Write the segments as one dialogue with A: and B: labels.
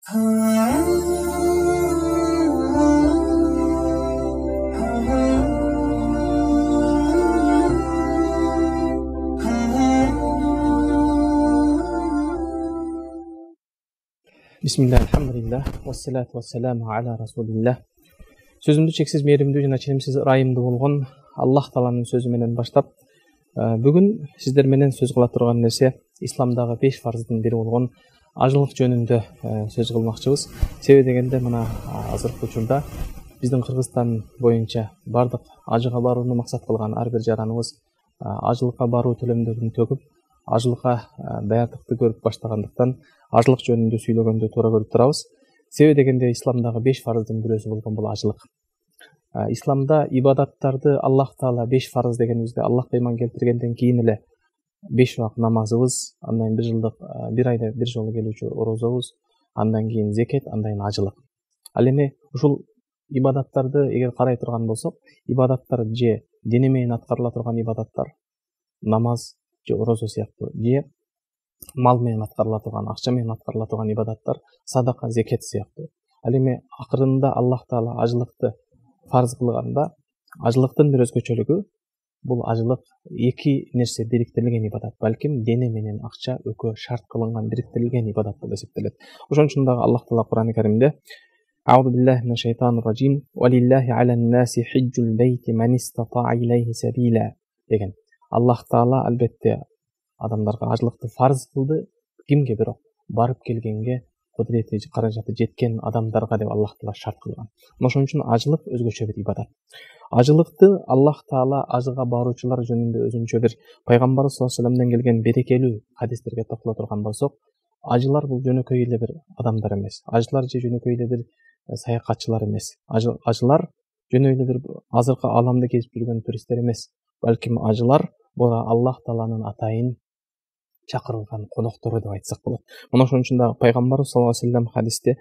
A: Bismillah, alhamdulillah, wassalatu wassalamu ala rasulillah. Сөзімді чексіз мейірімді жана ченемсіз ырайымды болгон Аллах Тааланын сөзү менен баштап, бүгүн сиздер менен сөз кыла турган нерсе исламдагы 5 фарздын бири болгон ажылык жөнүндө сөз кылмакчыбыз. Себеби дегенде мына азыркы учурда биздин Кыргызстан боюнча бардык ажыга барууну максат кылган ар бир жараныбыз ажылыкка баруу төлөмдөрүн төгүп, ажылыкка даярдыкты көрүп баштагандыктан ажылык жөнүндө сүйлөгөндө туура көрүп турабыз. Себеби дегенде исламдагы 5 фарздын бирөөсү болгон бул ажылык. Исламда ибадаттарды Аллах Таала 5 фарз дегенибизде Аллахка ыйман келтиргенден кийин эле 5 убакыт намазыбыз, андан бир жылдык бир айда бир жолу келүүчү орозобуз, андан кийин зекет, андан кийин ажылык. Ал эми ушул ибадаттарды эгер карай турган болсок, ибадаттар же дене менен аткарыла турган ибадаттар, намаз же орозо сыяктуу, же мал менен аткарыла турган, акча менен аткарыла турган ибадаттар, садака, зекет сыяктуу. Ал эми акырында Аллах Таала ажылыкты фарз кылганда, ажылыктын бир өзгөчөлүгү бул ажылык эки нерсе бириктирилген ибадат, балким дене менен акча экөө шарт кылынган бириктирилген ибадат болуп эсептелет. Ошон үчүн дагы Аллах Таала Кур'ан-ы Каримде Аузу биллахи минаш шайтанир ражим валиллахи алан-наси хиджул бейти ман истата'a илейхи сабила деген. Аллах Таала албетте адамдарга ажылыкты фарз кылды, кимге бирок барып келгенге кудурети каражаты жеткен адамдарга деп Аллах Таала шарт кылган. Ошон үчүн ажылык өзгөчө бир ибадат. Ажылыкты Аллах Таала ажыга баруучулар жөнүндө өзүнчө бир пайгамбарыбыз саллаллаху алейхи вассаламдан келген берекелүү хадистерге токтоло турган болсок, ажылар бул жөнөкөй эле бир адамдар эмес. Ажылар же жөнөкөй эле бир саякатчылар эмес. Ажылар жөнөй эле бир азыркы ааламды кезип жүргөн туристтер эмес. Балким ажылар бул Аллах Тааланын атайын чакырылган коноктору деп айтсак болот. Мына ошон үчүн дагы пайгамбарыбыз саллаллаху алейхи вассалам хадисте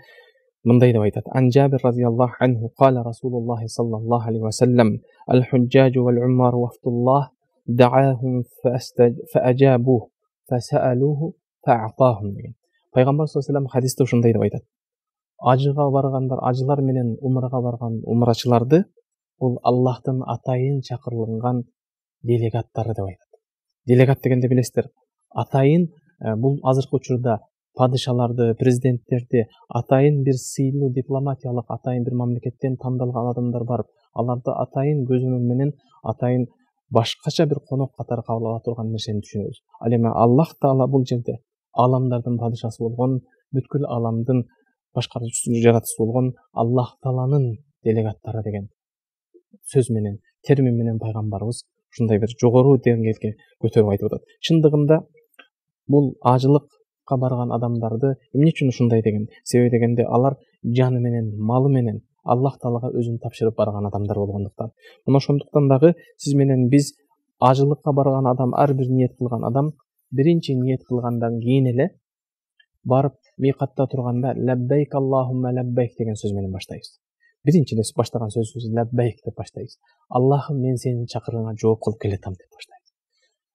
A: мындай деп айтат: Ан Жабир радияллаху анху кала Расулуллах саллаллаху алейхи вассалам: Ал-худжажу вал-уммару вафтуллах да'ахум фа'ажабу фасаалуху фа'атахум деген. Пайгамбар саллаллаху алейхи вассалам хадисте ушундай деп айтат: Ажыга баргандар, ажылар менен умрага барган умрачыларды бул Аллахтын атайын чакырылган делегаттары деп айтат. Делегат дегенде билесиздер, атайын бул азыркы учурда падышаларды, президенттерди атайын бир сыйлуу дипломатиялык атайын бир мамлекеттен тандалган адамдар барып, аларды атайын көзөмөл менен атайын башкача бир конок катары кабыл ала турган нерсени түшүнөбүз. Ал эми Аллах Таала бул жерде аламдардын падышасы болгон, бүткүл аламдын башкаруучусу, жаратуучусу болгон Аллах Тааланын делегаттары деген сөз менен, термин менен пайгамбарыбыз ушундай бир жогору деңгээлге көтөрүп айтып атат. Чындыгында бул ажылыкка барган адамдарды эмне үчүн ушундай деген? Себеби дегенде алар жаны менен, малы менен Аллах Таалага өзүн тапшырып барган адамдар болгондуктан. Мына ошондуктан дагы сиз менен биз ажылыкка барган адам, ар бир ниет кылган адам биринчи ниет кылгандан кийин эле барып микатта турганда лаббайк Аллахумма лаббайк деген сөз менен баштайбыз. Биринчи эле баштаган сөзүбүз лаббайк деп баштайбыз. Аллахым, мен сенин чакырыгыңа жооп кылып келатам деп баштайбыз.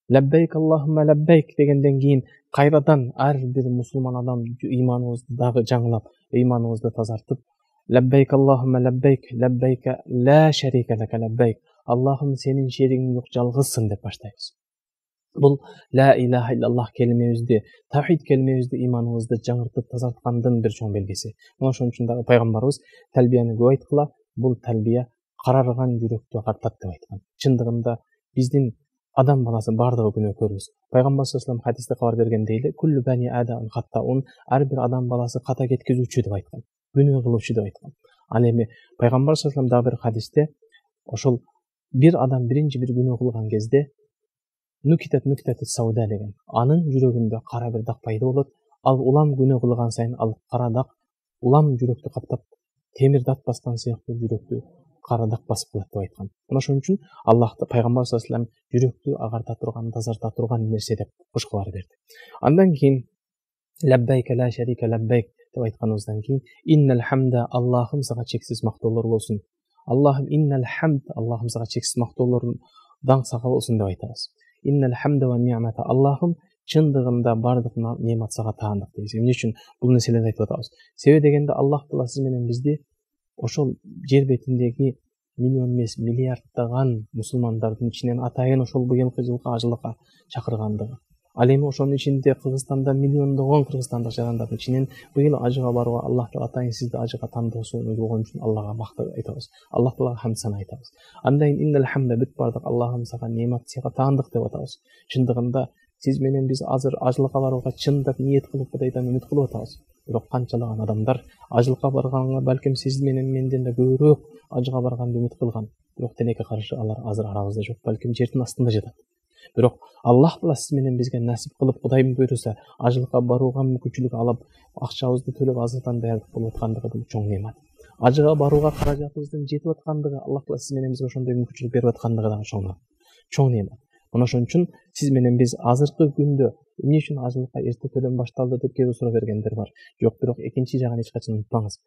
A: Лаббайк Аллахумма лаббайк дегенден кийин кайрадан ар бир мусулман адам ыйманыбызды дагы жаңылап, ыйманыбызды тазартып, лаббайк Аллахумма лаббайк, лаббайка ла шарика лака лаббайк. Аллахым, сенин шеригиң жок, жалгызсың деп баштайбыз. Бул ла илаха иллаллах келимебизди, тавхид келимебизди, ыйманыбызды жаңыртып тазарткандын бир чоң белгиси. Мына ошон үчүн дагы пайгамбарыбыз талбияны көп айткыла, бул талбия карарган жүрөктү агартат деп айткан. Чындыгында биздин адам баласы бардыгы күнөөкөрбүз. Пайгамбар саллаллаху алейхи вассалам хадисте кабар бергендей эле, куллу бани адам хаттаун, ар бир адам баласы ката кеткизүүчү деп айткан, күнөө кылуучу деп айткан. Ал эми пайгамбар саллаллаху алейхи вассалам дагы бир хадисте ошол бир адам биринчи бир күнөө кылган кезде нукитат сауда деген, анын жүрөгүндө кара бир дак пайда болот. Ал улам күнөө кылган сайын ал кара дак улам жүрөктү каптап, темир дат баскан сыяктуу жүрөктү кара дак басып калат деп айткан. Мына ошон үчүн Аллахты пайгамбар саллаллаху алейхи вассалам жүрөктү агарта турган, тазарта турган нерсе деп кушкабар берди. Андан кийин лаббайка ла шарика лаббайк деп айтканыбыздан кийин иннал хамда, Аллахым сага чексиз мактоолор болсун. Аллахым иннал хамд, Аллахым сага чексиз мактоолордан сага болсун деп айтабыз. Иннал хамда ва ни'мата, Аллахым чындыгында бардык немат сага таандык дейбиз. Эмне үчүн бул нерселерди айтып атабыз? Себеби дегенде Аллах Таала сиз менен бизди ошол жер бетиндеги миллион эмес миллиарддаган мусулмандардын ичинен атайын ошол быйылкы жылкы ажылыкка чакыргандыгы. Ал эми ошонун ичинде Кыргызстанда миллиондогон кыргызстандык жарандардын ичинен быйыл ажыга барууга Аллах Таала атайын сизди ажыга тандоосуңуз болгон үчүн Аллага мактап айтабыз. Аллах Таалага хамд сана айтабыз. Андан кийин иннал хамда бүт бардык Аллахым сага немат сага таандык деп атабыз. Чындыгында сиз менен биз азыр ажылыкка барууга чындап ниет кылып Кудайдан үмүт кылып атабыз. Бирок канчалаган адамдар ажылыкка барганга балким сиз менен менден да көбүрөөк ажыга барганды үмүт кылган. Бирок тилекке каршы алар азыр арабызда жок, балким жердин астында жатат. Бирок Аллах Таала сиз менен бизге насип кылып, Кудайым буйруса, ажылыкка барууга мүмкүнчүлүк алып, акчабызды төлөп азырдан даярдык болуп аткандыгы бул чоң неемат. Ажыга барууга каражатыбыздын жетип аткандыгы, Аллах Таала сиз менен бизге ошондой мүмкүнчүлүк берип аткандыгы дагы чоң неемат. Мына ошон үчүн сиз менен биз азыркы күндө эмне үчүн ажылыкка эрте төлөм башталды деп кээ бир суроо бергендер бар. Жок, бирок экинчи жагын эч качан унутпаңыз.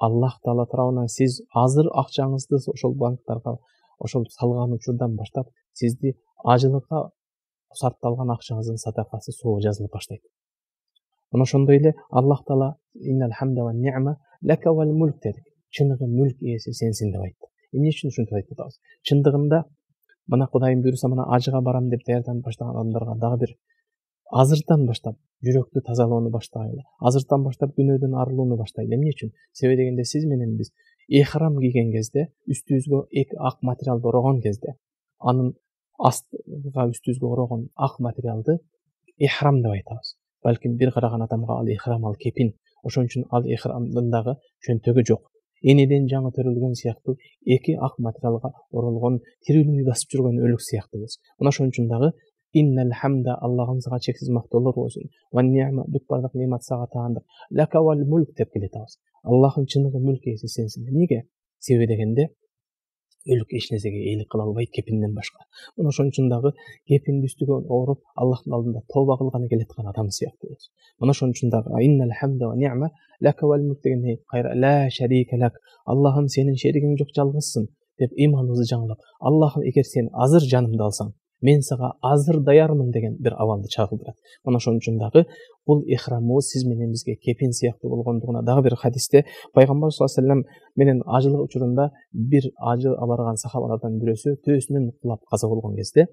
A: Аллах Таала тарабынан сиз азыр акчаңызды ошол банктарга ошол салган учурдан баштап сизди ажылыкка сарпталган акчаңыздын садакасы соо жазылып баштайт. Мына ошондой эле Аллах Таала иннал хамда ва ни'ма лака вал мулк дедик. Чыныгы мүлк ээси сенсиң деп айтты. Эмне үчүн ушинтип айтып атабыз? Чындыгында мына Кудайым буйруса мына ажыга барам деп даярданып баштаган адамдарга дагы бир азырдан баштап жүрөктү тазалоону баштайлы. Азырдан баштап күнөөдөн арылууну баштайлы. Эмне үчүн? Себеби дегенде сиз менен биз ихрам кийген кезде, үстүбүзгө эки ак материалды орогон кезде, анын астыга үстүбүзгө орогон ак материалды ихрам деп айтабыз. Балким бир караган адамга ал ихрам, ал кепин. Ошон үчүн ал ихрамдын дагы чөнтөгү жок. Энеден жаңы төрөлгөн сыяктуу эки ак материалга оролгон, тирүүлүгү басып жүргөн өлүк сыяктыбыз. Мына ошон үчүн дагы иннал хамда Аллахым сага чексиз мактоолор болсун. Ва ни'ма бүт бардык немат сага таандык. Лака вал мулк деп келетабыз. Аллахым чыныгы мүлк ээси сенсиң. Эмнеге? Себеби дегенде өлүк эч нерсеге ээлик кыла албайт кепинден башка. Мына ошон үчүн дагы кепинди үстүгө ороп Аллахтын алдында тооба кылганы келаткан адам сыяктыбыз. Мына ошон үчүн дагы иннал хамда ва ни'ма лака вал мулк дегенде кайра ла шарика лак. Аллахым сенин шеригиң жок, жалгызсың деп иманыбызды жаңылап, Аллахым эгер сен азыр жанымды алсаң, мен сага азыр даярмын деген бир абалды чагылдырат. Мына ошон үчүн дагы бул ихрамыбыз сиз менен бизге кепин сыяктуу болгондугуна дагы бир хадисте пайгамбар саллаллаху алейхи вассалам менен ажылык учурунда бир ажы барган сахабалардан бирөөсү төөсүнөн кулап каза болгон кезде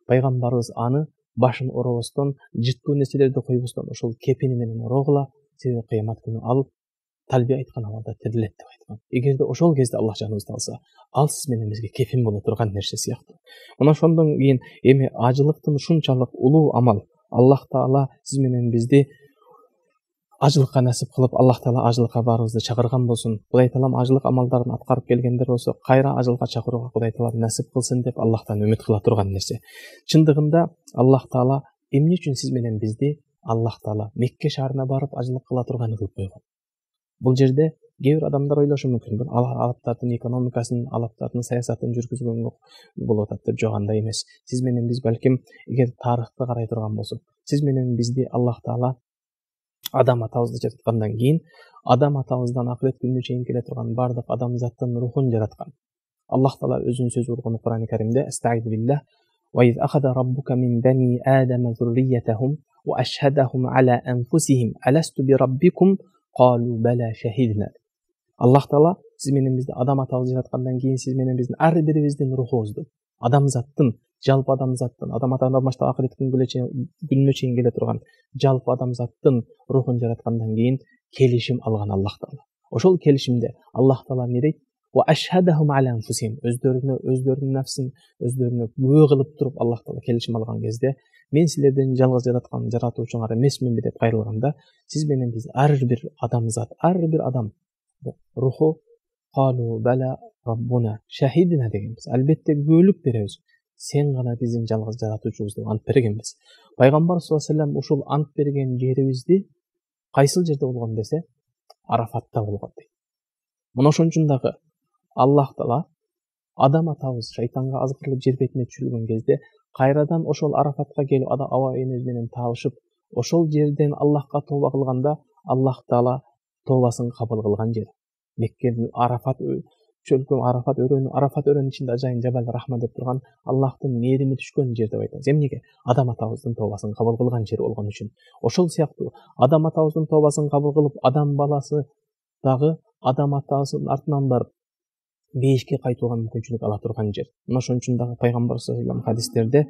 A: пайгамбарыбыз аны башын оробостон, жыттуу нерселерди койбостон ошол кепини менен орогула, себеби кыямат күнү ал талбия айткан абалда тирилет деп айткан. Эгерде ошол кезде Аллах жаныбызды алса, ал сиз менен бизге кепин боло турган нерсе сыяктуу. Мына ошондон кийин эми ажылыктын ушунчалык улуу амал, Аллах Таала сиз менен бизди ажылыкка насип кылып, Аллах Таала ажылыкка баарыбызды чакырган болсун. Кудай Таалам ажылык амалдарын аткарып келгендер болсо, кайра ажылыкка чакырууга Кудай Таала насип кылсын деп Аллахтан үмүт кыла турган нерсе. Чындыгында Аллах Таала эмне үчүн сиз менен бизди Аллах Таала Мекке шаарына барып ажылык кыла турган кылып койгон? Бул жерде кээ бир адамдар ойлошу мүмкүн. Алар арабтардын экономикасын, арабтардын саясатын жүргүзгөнгө болуп атат деп. Жок, андай эмес. Сиз менен биз балким эгер тарыхты карай турган болсок, сиз менен бизди Аллах Таала адам атабызды жараткандан кийин адам атабыздан акырет күнүнө чейин келе турган бардык адамзаттын рухун жараткан. Аллах Таала өзүнүн сөзү болгон Кур'ан-ы Каримде Астагфиру биллах ва из ахада раббука мин бани адама зурриятахум ва ашхадахум ала анфусихим аласту би раббикум қалу бәлә шахидна. Аллах Таала сиз менен бизди адам атабызды жараткандан кийин сиз менен биздин ар бирибиздин рухубузду, адамзаттын, жалпы адамзаттын, адам атадан баштап акырет күнүнө чейин келе турган жалпы адамзаттын рухун жараткандан кийин келишим алган Аллах Таала. Ошол келишимде Аллах Таала эмне дейт? Ва ашхадахум ала анфусихим, өздөрүнүн нафсин өздөрүнө күбө кылып туруп Аллах Таала келишим алган кезде, мен силерден жалгыз жараткан жаратуучуңар эмесминби деп кайрылганда, сиз менен биз ар бир адамзат, ар бир адам руху қалу бәлә раббуна шахидина дегенбиз. Албетте күбөлүк беребиз. Сен гана биздин жалгыз жаратуучубуз деп ант бергенбиз. Пайгамбар саллаллаху алейхи вассалам ушул ант берген жерибизди кайсыл жерде болгон десе, Арафатта болгон дейт. Мына ошон үчүн дагы Аллах Таала адам атабыз шайтанга азгырылып жер бетине түшүрүлгөн кезде кайрадан ошол Арафатка келип аба энеси менен таашып, ошол жерден Аллахка тооба кылганда Аллах Таала тообасын кабыл кылган жер. Меккенин Арафат чөлкө Арафат өрөөнүн ичинде ажайын Жабал Рахма деп турган Аллахтын мээрими түшкөн жер деп айтабыз. Эмнеге? Адам атабыздын тообасын кабыл кылган жер болгон үчүн. Ошол сыяктуу Адам атабыздын тообасын кабыл кылып, адам баласы дагы Адам атабыздын артынан барып бейишке кайтууга мүмкүнчүлүк ала турган жер. Мына ошон үчүн дагы пайгамбар саллаллаху алейхи хадистерде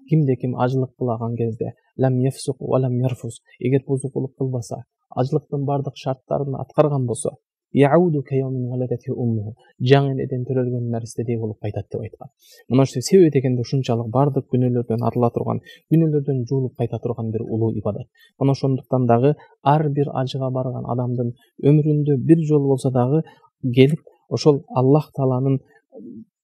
A: кимде ким ажылык кылаган кезде лам яфсук ва лам ярфус, эгер бузукулук кылбаса, ажылыктын бардык шарттарын аткарган болсо, яуду кайомин валадати умму, жаңы энеден төрөлгөн наристедей болуп кайтат деп айткан. Мына ошо себеби дегенде ушунчалык бардык күнөөлөрдөн арыла турган, күнөөлөрдөн жуулуп кайта турган бир улуу ибадат. Мына ошондуктан дагы ар бир ажыга барган адамдын өмүрүндө бир жолу болсо дагы келип ошол Аллах Тааланын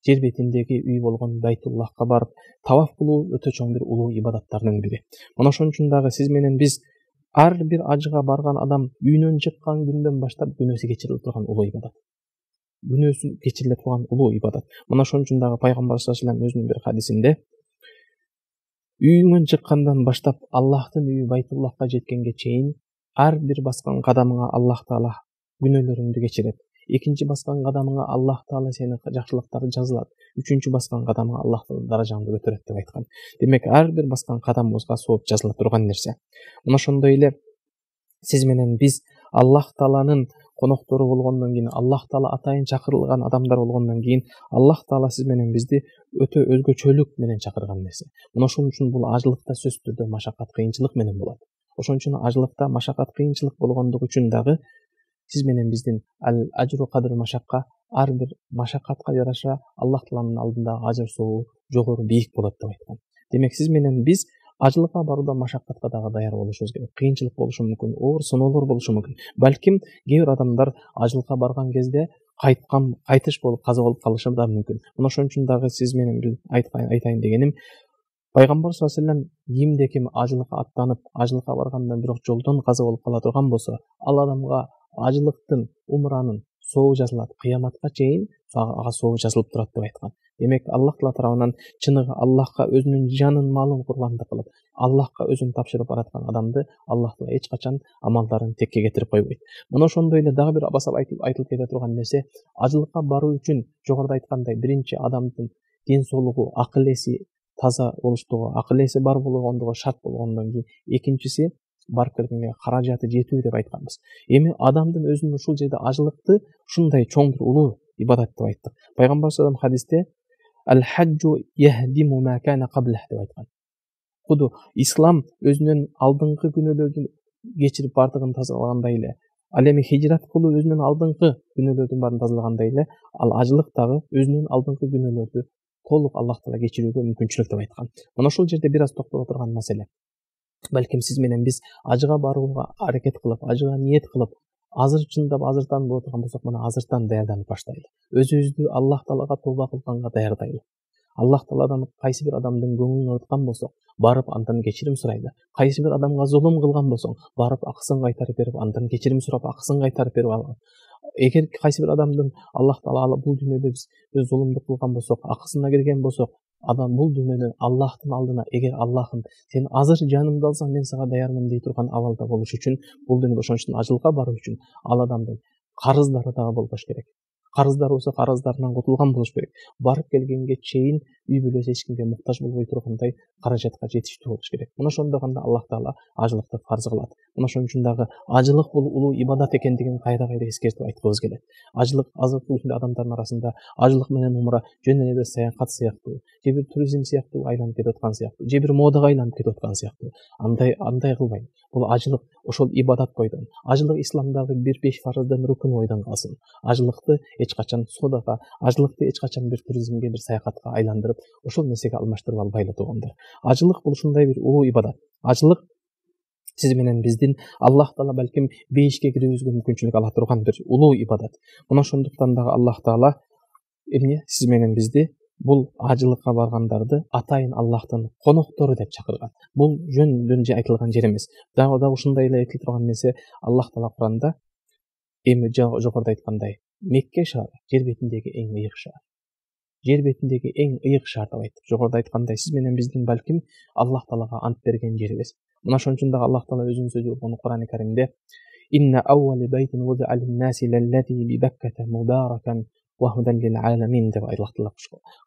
A: жер бетиндеги үй болгон Байтуллахка барып таваф кылуу өтө чоң бир улуу ибадаттардын бири. Мына ошон үчүн дагы сиз менен биз ар бир ажыга барган адам үйүнөн чыккан күндөн баштап күнөөсү кечирилип турган улуу ибадат. Күнөөсү кечириле турган улуу ибадат. Мына ошон үчүн дагы пайгамбар саллаллаху алейхи өзүнүн бир хадисинде үйүңөн чыккандан баштап Аллахтын үйү Байтуллахка жеткенге чейин ар бир баскан кадамыңа Аллах Таала күнөөлөрүңдү кечирет. Экинчи баскан кадамыңа Аллах Таала сени жакшылыктарды жазылат. Үчүнчү баскан кадамыңа Аллах Таала даражаңды көтөрөт деп айткан. Демек ар бир баскан кадамыбызга сооп жазыла турган нерсе. Мына ошондой эле сиз менен биз Аллах Тааланын коноктору болгондон кийин, Аллах Таала атайын чакырылган адамдар болгондон кийин, Аллах Таала сиз менен бизди өтө өзгөчөлүк менен чакырган нерсе. Мына ошон үчүн бул ажылыкта сөзсүз түрдө машакат, кыйынчылык менен болот. Ошон үчүн ажылыкта машакат, кыйынчылык болгондугу үчүн дагы сиз менен биздин ажру кадыр машакка, ар бир машакатка жараша Аллах Тааланын алдындагы ажыр сообу жогору бийик болот деп айткан. Демек сиз менен биз ажылыкка барууда машакатка дагы даяр болушубуз керек. Кыйынчылык болушу мүмкүн, оор сыноолор болушу мүмкүн. Балким кээ бир адамдар ажылыкка барган кезде кайтыш болуп каза болуп калышы да мүмкүн. Мына ошон үчүн дагы сиз менен бир айтайын дегеним, пайгамбар саллаллаху алейхи вассалам кимде ким ажылыкка аттанып, ажылыкка баргандан бирок жолдон каза болуп кала турган болсо, ал адамга ажылыктын, умранын сообу жазылат, кыяматка чейин ага сообу жазылып турат деп айткан. Демек Аллах Таала тарабынан чыныгы Аллахка өзүнүн жанын, малын курбандык кылып, Аллахка өзүн тапшырып бараткан адамды Аллах Таала эч качан амалдарын текке кетирип койбойт. Мына ошондой эле дагы бир басап айтылып кете турган нерсе, ажылыкка баруу үчүн жогоруда айткандай биринчи адамдын ден соолугу, акыл эси таза болуштугу, акыл эси бар болгондугу шарт болгондон кийин, экинчиси барып келгенге каражаты жетүү деп айтканбыз. Эми адамдын өзүнүн ушул жерде ажылыкты ушундай чоң бир улуу ибадат деп айттык. Пайгамбар саллаллаху алейхи хадисте ал-хаджу яхдиму ма кана каблах деп айткан. Куду ислам өзүнүн алдыңкы күнөөлөрдүн кечирип бардыгын тазалагандай эле, ал эми хижрат кылуу өзүнүн алдыңкы күнөөлөрдүн баарын тазалагандай эле, ал ажылык дагы өзүнүн алдыңкы күнөөлөрдү толук Аллах Таала кечирүүгө мүмкүнчүлүк деп айткан. Мына ушул жерде бир аз токтоло турган маселе. Балким сиз менен биз ажыга барууга аракет кылып, ажыга ниет кылып, азыр чындап азыртан боло турган болсок, мына азыртан даярданып баштайлы. Өзүбүздү Аллах Таалага тооба кылганга даярдайлы. Аллах Тааладан кайсы бир адамдын көңүлүн ооруткан болсок, барып андан кечирим сурайлы. Кайсы бир адамга зулум кылган болсоң, барып акысын кайтарып берип, андан кечирим сурап, акысын кайтарып берип алган. Эгер кайсы бир адамдын Аллах Таала бул дүйнөдө биз зулумдук кылган болсок, акысына кирген болсок, адам бул дүйнөдө Аллахтын алдына, эгер Аллахым сен азыр жанымды алсаң, мен сага даярмын дей турган абалда болуш үчүн, бул дүйнөдө ошон үчүн ажылыкка баруу үчүн ал адамдын карыздары дагы болбош керек. Карыздар болсо карыздарынан кутулган болуш керек. Барып келгенге чейин үй бүлөсү эч кимге муктаж болбой тургандай каражатка жетиштүү болуш керек. Мына ошондо гана Аллах Таала ажылыкты фарз кылат. Мына ошон үчүн дагы ажылык бул улуу ибадат экендигин кайра-кайра эскертип айткыбыз келет. Ажылык азыркы учурда адамдардын арасында ажылык менен умра жөн эле бир саякат сыяктуу, же бир туризм сыяктуу айланып кетип аткан сыяктуу, же бир модага айланып кетип аткан сыяктуу. Андай кылбайм. Бул ажылык ошол ибадат бойдон. Ажылык исламдагы бир 5 фарыздын рукуну бойдон калсын. Ажылыкты эч качан содага, ажылыкты эч качан бир туризмге, бир саякатка айландырып, ошол нерсеге алмаштырып албайлы туугандар. Ажылык бул ушундай бир улуу ибадат. Ажылык сиз менен биздин Аллах Таала балким бейишке кирүүбүзгө мүмкүнчүлүк ала турган бир улуу ибадат. Мына ошондуктан дагы Аллах Таала сиз менен бизди бул ажылыкка баргандарды атайын Аллахтын коноктору деп чакырган. Бул жөн айтылган жер эмес. Дагы ушундай эле айтылып турган нерсе Аллах Таала Куранда эми жогоруда айткандай, Мекке шаары жер бетиндеги эң ыйык шаар. Жер бетиндеги эң ыйык шаар деп айтып, жогоруда айткандай, сиз менен биздин балким Аллах Таалага ант берген жерибиз. Мына ошон үчүн дагы Аллах Таала өзүнүн сөзү болгон Кур'ан-ы Каримде: "Инна awwala baytin wudi'a lin-nasi lallati bi Bakkata mubarakan вахудан лил аламин деп Аллах Таала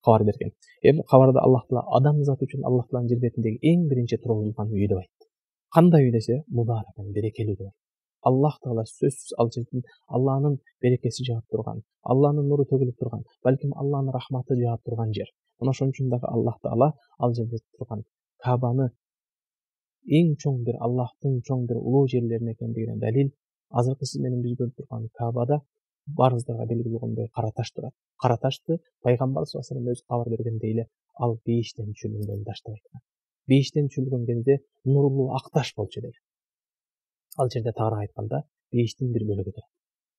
A: кабар берген. Эми кабарда Аллах Таала адамзат үчүн Аллах Тааланын жер бетиндеги эң биринчи тургузулган үй деп айтты. Кандай үй десе, мубаракан, берекелүү деп. Аллах Таала сөзсүз ал жерден Алланын берекеси жаап турган, Алланын нуру төгүлүп турган, балким Алланын рахматы жаап турган жер. Мына ошон үчүн дагы Аллах Таала ал жерде турган Кабаны эң чоң бир Аллахтын чоң бир улуу жерлерин экендигине далил азыркы сиз менен биз көрүп турган Кабада баарыбыздарга белгилүү болгондой кара таш турат. Кара ташты пайгамбар саллаллаху алейхи вассалам өзү кабар бергендей эле ал бейиштен түшүрүлгөн таш деп айткан. Бейиштен түшүрүлгөн кезде нурлуу ак таш болчу деп. Ал жерде тагыраак айтканда бейиштин бир бөлүгү турат.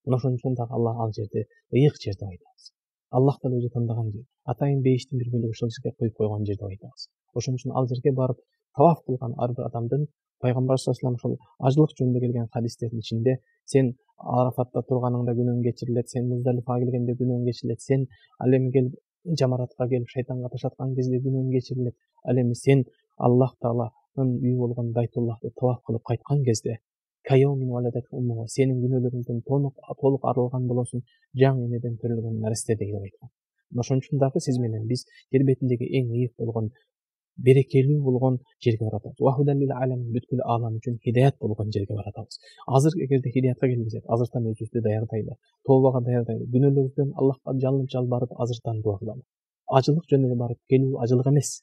A: Мына ошон үчүн дагы Аллах ал жерде ыйык жер деп айтабыз. Аллах Таала өзү тандаган жер. Атайын бейиштин бир бөлүгү ошол жерге коюп койгон жер деп айтабыз. Ошон үчүн ал жерге барып таваф кылган ар бир адамдын пайгамбар саллаллаху алейхи вассалам ошол ажылык жөнүндө келген хадистердин ичинде сен Арафатта турганыңда күнөөң кечирилет, сен Муздалифага келгенде күнөөң кечирилет, сен ал эми келип жамаратка келип шайтанга таш аткан кезде күнөөң кечирилет, ал эми сен Аллах Тааланын үйү болгон Байтуллахты таваф кылып кайткан кезде сенин күнөөлөрүңдөн толук арылган болосуң, жаңы энеден төрөлгөн наристедей деп айткан. Ошон үчүн дагы сиз менен биз жер бетиндеги эң ыйык болгон берекелүү болгон жерге баратабыз. Бүткүл аалам үчүн хидаят болгон жерге баратабыз. Азыр эгерде хидаятка келбесек, азыртан өзүбүздү даярдайлы, тообага даярдайлы, күнөөлөрүбүздөн Аллахка жалынып жалбарып азыртан дуа кылалы. Ажылык жөнүндө барып келүү ажылык эмес,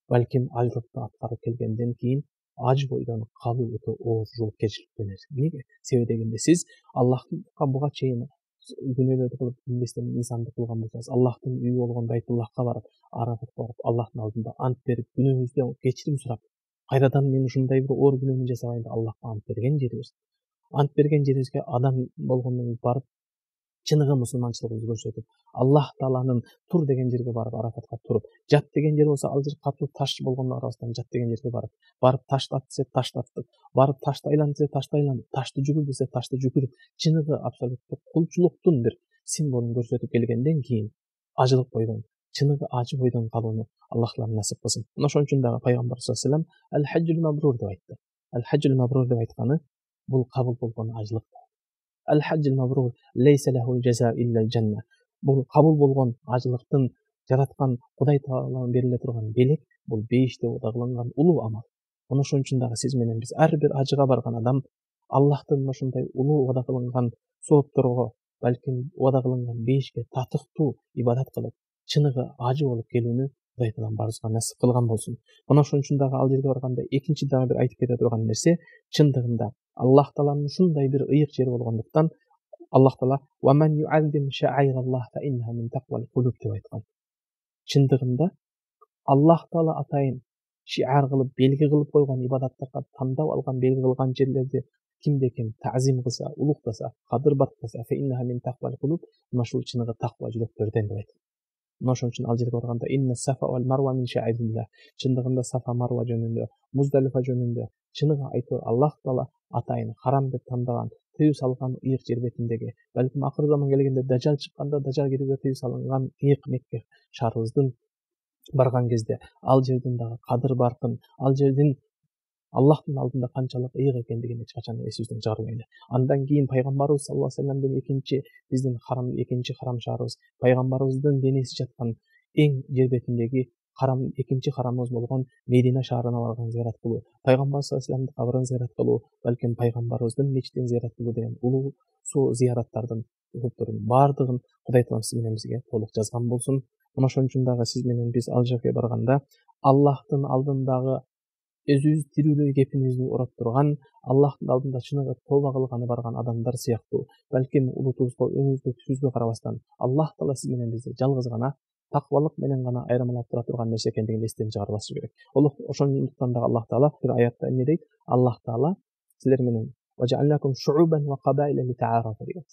A: балким ажылыкты аткарып келгенден кийин аж бойдон калуу өтө оор жоопкерчиликтүү нерсе. Эмнеге? Себеби дегенде сиз Аллахка буга чейин күнөөлөрдү кылып билбестен мыйзамды кылган болсоңуз, Аллахтын үйү болгон Байтуллахка барып, Арафатка барып, Аллахтын алдында ант берип, күнөөңүздөн кечирим сурап, кайрадан мен ушундай бир оор күнөөмдү жасабайын деп Аллахка ант берген жерибиз. Ант берген жерибизге адам болгондон барып чыныгы мусулманчылыгыбызды көрсөтүп, Аллах Тааланын тур деген жерге барып Арафатка туруп, жат деген жер болсо ал жер катуу таш болгонуна карабастан жат деген жерге барып ташты ат десе ташты аттып, барып ташты айлан десе ташты айланып, ташты жүгүр десе ташты жүгүрүп, чыныгы абсолюттук кулчулуктун бир символун көрсөтүп келгенден кийин ажылык бойдон, чыныгы ачы бойдон калууну Аллах Таала насип кылсын. Мына ошон үчүн дагы пайгамбар саллаллаху алейхи вассалам аль-хаджул мабрур деп айтты. Аль-хаджул мабрур деп айтканы бул кабыл болгон ажылык. Аль-хаджул мабрур лейса лахул жаза илля жанна. Бул кабыл болгон ажылыктын жараткан Кудай Тааланын бериле турган белек, бул бейиште ода кылынган улуу амал. Мына ошон үчүн дагы сиз менен биз ар бир ажыга барган адам Аллахтын ошондой улуу ода кылынган соопторго, балким ода кылынган бейишке татыктуу ибадат кылып, чыныгы ажы болуп келүүнү Кудай Таалам баарыбызга насип кылган болсун. Мына ошон үчүн дагы ал жерге барганда экинчи дагы бир айтып кете турган нерсе, чындыгында Аллах Тааланын ушундай бир ыйык жери болгондуктан Аллах Таала деп айткан. Чындыгында Аллах Таала атайын шиар кылып, белги кылып койгон ибадаттарга тандап алган, белги кылган жерлерди кимде ким таазим кылса, улуктаса, кадыр барктаса, мына ушул чыныгы таква жүрөктөрдөн деп айткан. Мына ошон үчүн ал жерге барганда чындыгында Сафа Марва жөнүндө, Муздалифа жөнүндө чыныгы айтор Аллах Таала атайын харам деп тандаган, тыюу салган ыйык жер бетиндеги, балким акыр заман келгенде дажал чыкканда дажал кирүүгө тыюу салынган ыйык Мекке шаарыбыздын барган кезде ал жердин дагы кадыр баркын, ал жердин Аллахтын алдында канчалык ыйык экендигин эч качан эсибизден чыгарбайлы. Андан кийин пайгамбарыбыз саллаллаху алейхи вассаламдын экинчи харам шаарыбыз, пайгамбарыбыздын денеси жаткан эң жер бетиндеги экинчи харамыбыз болгон Медина шаарына барган зыярат кылуу, пайгамбар саллаллаху алейхи вассаламдын кабырын зыярат кылуу, балким пайгамбарыбыздын мечитин зыярат кылуу деген улуу зыяраттардын баардыгын Кудай Таалам сиз менен бизге толук жазган болсун. Мына ошон үчүн дагы сиз менен биз ал жерге барганда Аллахтын алдындагы өзүбүз тирүүлөй кепинибизди ороп турган, Аллахтын алдында чыныгы тооба кылганы барган адамдар сыяктуу, балким улутубузга, өңүбүзгө, түсүбүзгө карабастан Аллах Таала сиз менен бизди жалгыз гана таквалык менен гана айырмалап тура турган нерсе экендигин эстен чыгарбашыбыз керек. Ошондуктан дагы Аллах Таала бир аятта эмне дейт? Аллах Таала силер менен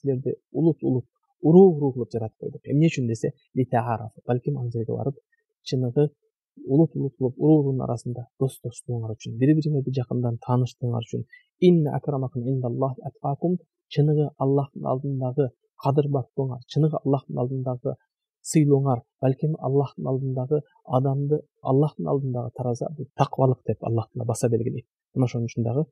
A: силерди улут уруу кылып жаратып койдук. Эмне үчүн десе, балким ал жерге барып чыныгы улут кылып уруунун арасында достоштугуңар үчүн, бири-бириңерди жакындан тааныштыгыңар үчүн, чыныгы Аллахтын алдындагы кадыр бактыңар, чыныгы Аллахтын алдындагы сыйлооңар, балким Аллахтын алдындагы адамды, Аллахтын алдындагы тараза таквалык деп Аллах Таала баса белгилейт. Мына ошон үчүн дагы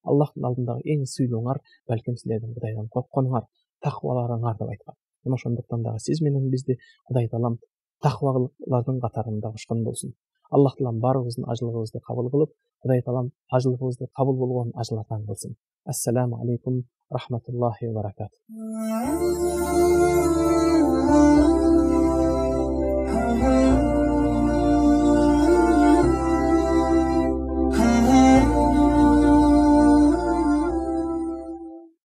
A: Аллахтын алдындагы эң сыйлооңар, балким силердин Кудайдан коркконуңар. такваларыңар деп айткан. Мына ошондуктан дагы сиз менен бизди Кудай Таалам таквалардын катарында кошкон болсун. Аллах Таалам баарыбыздын ажылыгыбызды кабыл кылып, Кудай Таалам ажылыгыбызды кабыл болгон ажылардан кылсын. Ассаламу алейкум рахматуллахи ва баракатух.